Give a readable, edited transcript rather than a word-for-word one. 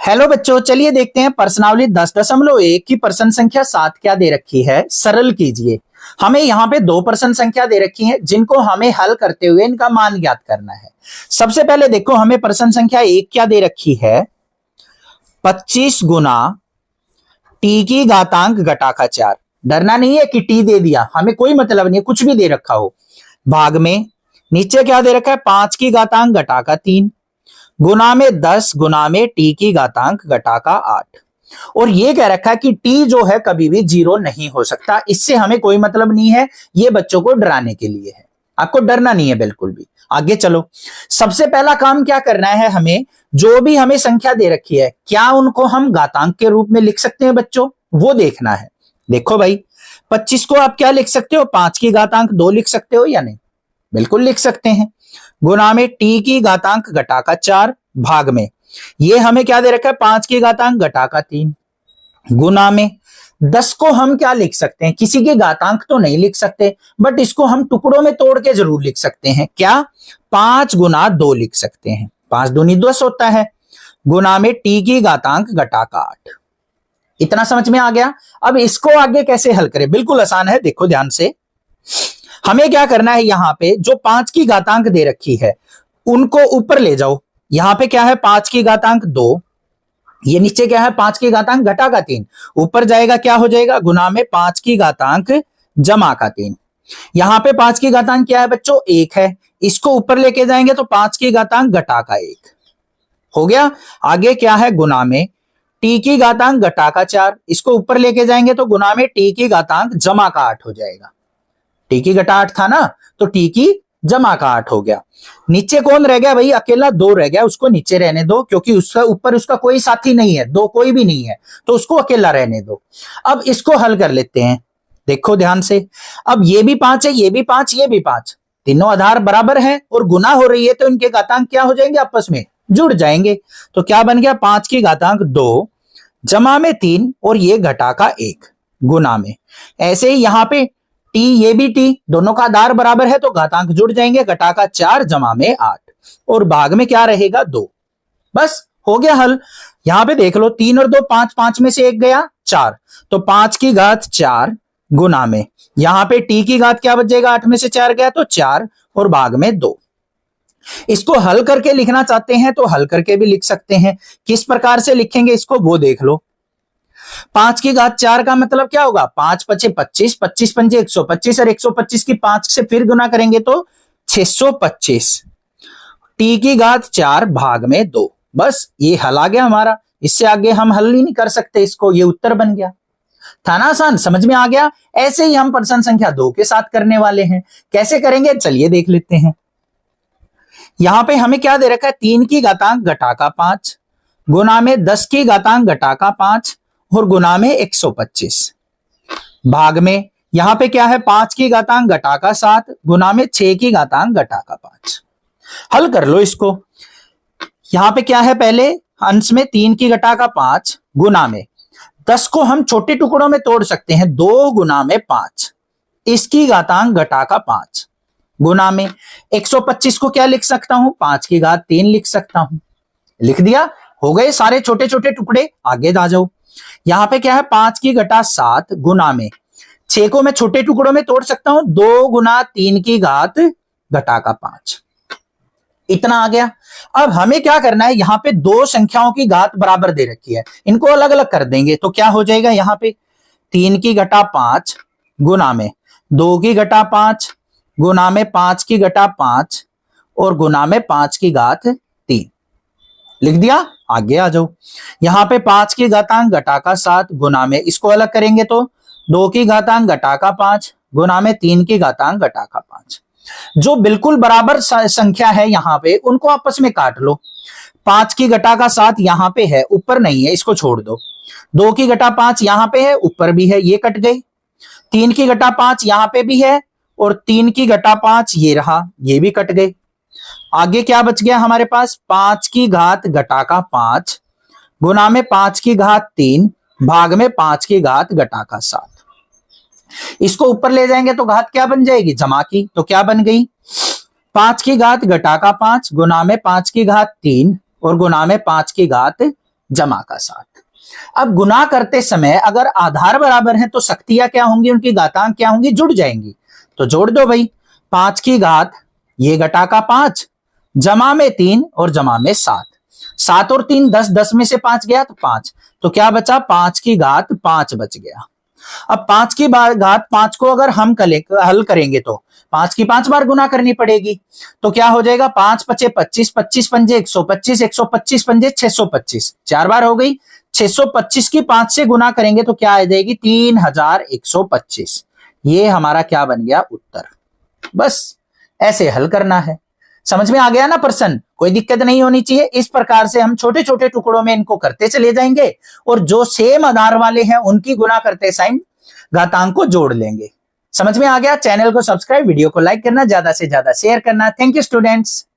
Hello बच्चों, चलिए देखते हैं प्रश्नावली 10.1 की प्रश्न संख्या 7 क्या दे रखी है। सरल कीजिए। हमें यहाँ पे दो प्रश्न संख्या दे रखी है जिनको हमें हल करते हुए इनका मान ज्ञात करना है। सबसे पहले देखो, हमें प्रश्न संख्या 1 क्या दे रखी है, 25 गुना टी की घातांक घटा का 4। डरना नहीं है कि टी दे दिया, हमें कोई मतलब नहीं है, कुछ भी दे रखा हो। भाग में नीचे क्या दे रखा है, 5 की घातांक घटा का 3 गुना में 10 गुना में टी की घातांक घटा का 8। और ये कह रखा है कि टी जो है कभी भी 0 नहीं हो सकता। इससे हमें कोई मतलब नहीं है, ये बच्चों को डराने के लिए है, आपको डरना नहीं है बिल्कुल भी। आगे चलो, सबसे पहला काम क्या करना है, हमें जो भी हमें संख्या दे रखी है क्या उनको हम घातांक के रूप में लिख सकते हैं बच्चों, वो देखना है। देखो भाई, 25 को आप क्या लिख सकते हो, 5 की घातांक 2 लिख सकते हो या नहीं, बिल्कुल लिख सकते हैं। गुना में टी की घातांक घटा का 4, भाग में ये हमें क्या दे रखा है, 5 की घातांक घटा का 3 गुना में 10 को हम क्या लिख सकते हैं, किसी की घातांक तो नहीं लिख सकते, बट इसको हम टुकड़ों में तोड़ के जरूर लिख सकते हैं। क्या, 5 गुना 2 लिख सकते हैं, 5 दूनी 10 होता है। गुना में टी की घातांक घटा का 8। इतना समझ में आ गया। अब इसको आगे कैसे हल करें, बिल्कुल आसान है। देखो ध्यान से, हमें क्या करना है, यहां पे जो 5 की घातांक दे रखी है उनको ऊपर ले जाओ। यहां पे क्या है, 5 की घातांक 2, ये नीचे क्या है, 5 की घातांक घटा का 3, ऊपर जाएगा क्या हो जाएगा, गुना में 5 की घातांक जमा का 3। यहां पे 5 की घातांक क्या है बच्चों, 1 है, इसको ऊपर लेके जाएंगे तो 5 की घातांक घटा का 1 हो गया। आगे क्या है, गुना में टी की घातांक घटा का 4, इसको ऊपर लेके जाएंगे तो गुना में टी की घातांक जमा का 8 हो जाएगा। टी की घटा 8 था ना, तो टी की जमा का 8 हो गया। नीचे कौन रह गया भाई, अकेला 2 रह गया, उसको नीचे रहने दो क्योंकि उसका ऊपर उसका कोई साथी नहीं है, 2 कोई भी नहीं है, तो उसको अकेला रहने दो। अब इसको हल कर लेते हैं। देखो ध्यान से, अब ये भी 5 है, ये भी 5, ये भी 5, तीनों आधार बराबर हैं और गुना हो रही है तो इनके घातांक क्या हो जाएंगे, आपस में जुड़ जाएंगे। तो क्या बन गया, 5 की घातांक 2 जमा में 3 और ये घटा का 1 गुना में। ऐसे ही यहां पे टी, ये भी टी, दोनों का आधार बराबर है तो घातांक जुड़ जाएंगे, घटा का 4 जमा में 8 और भाग में क्या रहेगा, 2। बस हो गया हल। यहां पे देख लो, 3 और 2 5, 5 में से 1 गया 4, तो 5 की घात 4 गुना में यहां पे टी की घात क्या बच जाएगा, 8 में से 4 गया तो 4 और भाग में 2। इसको हल करके लिखना चाहते हैं तो हल करके भी लिख सकते हैं। किस प्रकार से लिखेंगे इसको वो देख लो। 5 की घात 4 का मतलब क्या होगा, 5 पचे 25, 25 पंजे 125 और 125 की 5 से फिर गुना करेंगे तो 625। टी की घात 4 भाग में 2। बस ये हल आ गया हमारा। इससे आगे हम हल ही नहीं कर सकते इसको, ये उत्तर बन गया। था ना आसान, समझ में आ गया। ऐसे ही हम प्रश्न संख्या 2 के साथ करने वाले हैं। कैसे करेंगे चलिए देख लेते हैं। यहां पे हमें क्या दे रखा है, 3 की घातांक घटा का 5 गुना में 10 की घातांक घटा का 5 और गुना में 125। भाग में यहां पे क्या है, 5 की घातांक घटा का 7 गुना में 6 की घातांक घटा का 5। हल कर लो इसको। यहां पे क्या है, पहले अंश में 3 की घटा का 5 गुना में 10 को हम छोटे टुकड़ों में तोड़ सकते हैं, 2 गुना में 5 इसकी घातांक घटा का 5 गुना में 125 को क्या लिख सकता हूं, 5 की घात 3 लिख सकता हूं। लिख दिया, हो गए सारे छोटे छोटे टुकड़े। आगे आ जाओ। यहां पे क्या है, 5 की घटा 7 गुना में 6 को मैं छोटे टुकड़ों में तोड़ सकता हूं, 2 गुना 3 की घात घटा का 5। इतना आ गया। अब हमें क्या करना है, यहां पे दो संख्याओं की घात बराबर दे रखी है, इनको अलग अलग कर देंगे तो क्या हो जाएगा, यहां पे 3 की घटा 5 गुना में 2 की घटा 5 गुना में 5 की घटा 5 और गुना में 5 की घात 3। लिख दिया। आगे आ जाओ। यहां पे 5 की घातांक घटा का 7 गुना में, इसको अलग करेंगे तो 2 की घातांक घटा का 5 गुना में 3 की घातांक घटा का 5। जो बिल्कुल बराबर संख्या है यहां पे उनको आपस में काट लो। 5 की घटा का 7 यहां पे है, ऊपर नहीं है, इसको छोड़ दो। 2 की घटा 5 यहां पे है, ऊपर भी है, ये कट गई। 3 की घटा 5 यहां पे भी है और 3 की घटा 5 ये रहा, ये भी कट गई। आगे क्या बच गया हमारे पास, 5 की घात घटा का 5 गुना में 5 की घात 3 भाग में 5 की घात घटा का 7। इसको ऊपर ले जाएंगे तो घात क्या बन जाएगी, जमा की, तो क्या बन गई, 5 की घात घटा का 5 गुना में 5 की घात 3 और गुना में 5 की घात जमा का 7। अब गुना करते समय अगर आधार बराबर है तो शक्तियां क्या होंगी, उनकी घातांक क्या होंगी, जुड़ जाएंगी। तो जोड़ दो भाई, 5 की घात ये घटा का 5, जमा में 3 और जमा में 7। 7 और 3 10, 10 में से 5 गया तो 5, तो क्या बचा, 5 की घात 5 बच गया। अब 5 की घात 5 को अगर हम हल करेंगे तो 5 की 5 बार गुना करनी पड़ेगी। तो क्या हो जाएगा, 5 पचे 25, 25 पंजे 125, 125 पंजे 625, 4 बार हो गई। 625 की 5 से गुना करेंगे तो क्या आ जाएगी, 3125। ये हमारा क्या बन गया, उत्तर। बस ऐसे हल करना है। समझ में आ गया ना प्रश्न, कोई दिक्कत नहीं होनी चाहिए। इस प्रकार से हम छोटे छोटे टुकड़ों में इनको करते चले जाएंगे और जो सेम आधार वाले हैं उनकी गुना करते साइन घातांक को जोड़ लेंगे। समझ में आ गया। चैनल को सब्सक्राइब, वीडियो को लाइक करना, ज्यादा से ज्यादा शेयर करना। Thank you students.